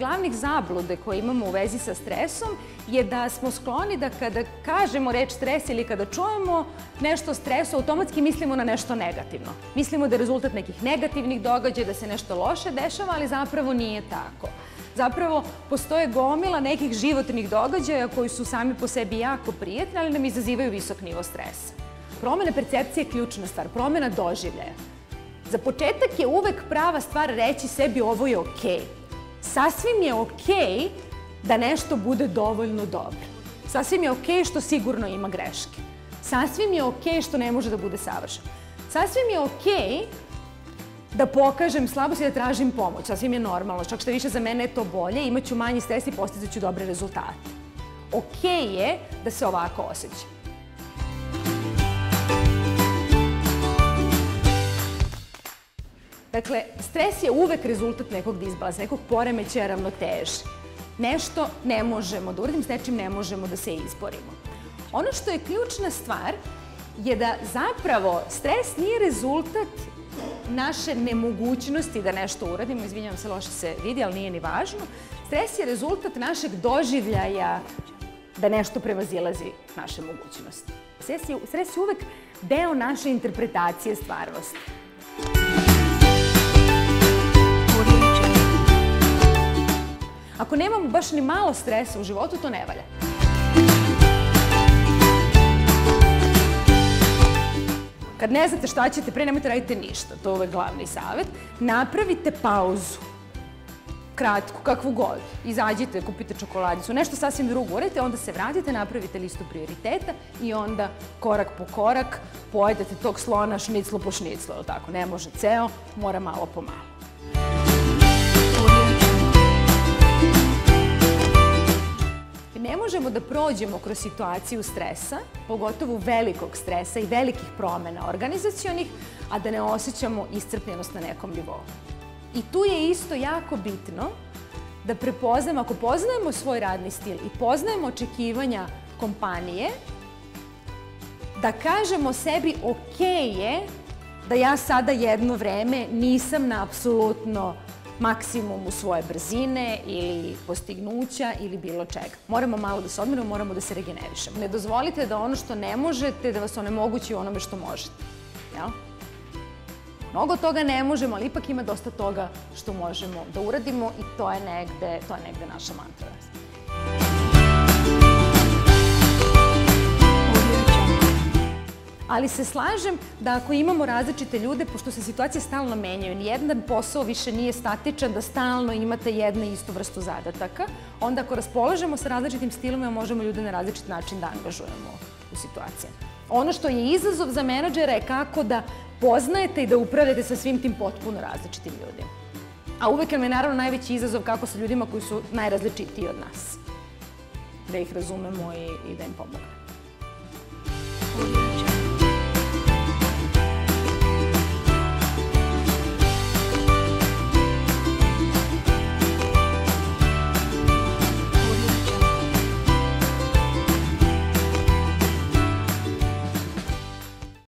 glavnih zablude koje imamo u vezi sa stresom je da smo skloni da kada kažemo reč stres ili kada čujemo nešto o stresu, automatski mislimo na nešto negativno. Mislimo da je rezultat nekih negativnih događaja, da se nešto loše dešava, ali zapravo nije tako. Zapravo, postoje gomila nekih životnih događaja koji su sami po sebi jako prijatni, ali nam izazivaju visok nivo stresa. Promena percepcije je ključna stvar, promena doživljaja. Za početak je uvek prava stvar reći sebi ovo je okej. Sasvim je okej da nešto bude dovoljno dobro. Sasvim je okej što sigurno ima greške. Sasvim je okej što ne može da bude savršen. Sasvim je okej da pokažem slabost i da tražim pomoć. Sasvim je normalno. Čak što više za mene je to bolje, imaću manji stres i postizaću dobre rezultate. Okej je da se ovako osjećam. Dakle, stres je uvek rezultat nekog disbalansa, nekog poremećaja ravnoteže. Nešto ne možemo da uradimo, s nečim ne možemo da se izborimo. Ono što je ključna stvar je da zapravo stres nije rezultat naše nemogućnosti da nešto uradimo. Izvinjavam se, loše se vidi, ali nije ni važno. Stres je rezultat našeg doživljaja da nešto prevazilazi naše mogućnosti. Stres je uvek deo naše interpretacije stvarnosti. Ako nemamo baš ni malo stresa u životu, to ne valja. Kad ne znate šta ćete pre, nemojte radite ništa. To je uvek glavni savjet. Napravite pauzu. Kratku, kakvu god. Izađite, kupite čokoladicu, nešto sasvim drugo uradite, onda se vratite, napravite listu prioriteta i onda korak po korak pojedete tog slona šniclu po šniclu. Ne može ceo, mora malo po malo. Ne možemo da prođemo kroz situaciju stresa, pogotovo velikog stresa i velikih promena organizacionih, a da ne osjećamo iscrpljenost na nekom nivou. I tu je isto jako bitno da prepoznamo, ako poznajemo svoj radni stil i poznajemo očekivanja kompanije, da kažemo sebi okej je da ja sada jedno vreme nisam na apsolutno maksimumu svoje brzine ili postignuća ili bilo čega. Moramo malo da se odmerimo, moramo da se regenerišemo. Ne dozvolite da ono što ne možete, da vas onemogući u onome što možete. Mnogo toga ne možemo, ali ipak ima dosta toga što možemo da uradimo i to je negde naša mantra. Ali se slažem da ako imamo različite ljude, pošto se situacije stalno menjaju, nijedan posao više nije statičan, da stalno imate jednu i istu vrstu zadataka, onda ako raspolažemo sa različitim stilima, možemo ljude na različit način da angažujemo u situacijama. Ono što je izazov za menadžera je kako da poznajete i da upravljate sa svim tim potpuno različitim ljudima. A uvek nam je naravno najveći izazov kako sa ljudima koji su najrazličitiji od nas. Da ih razumemo i da im pomognemo.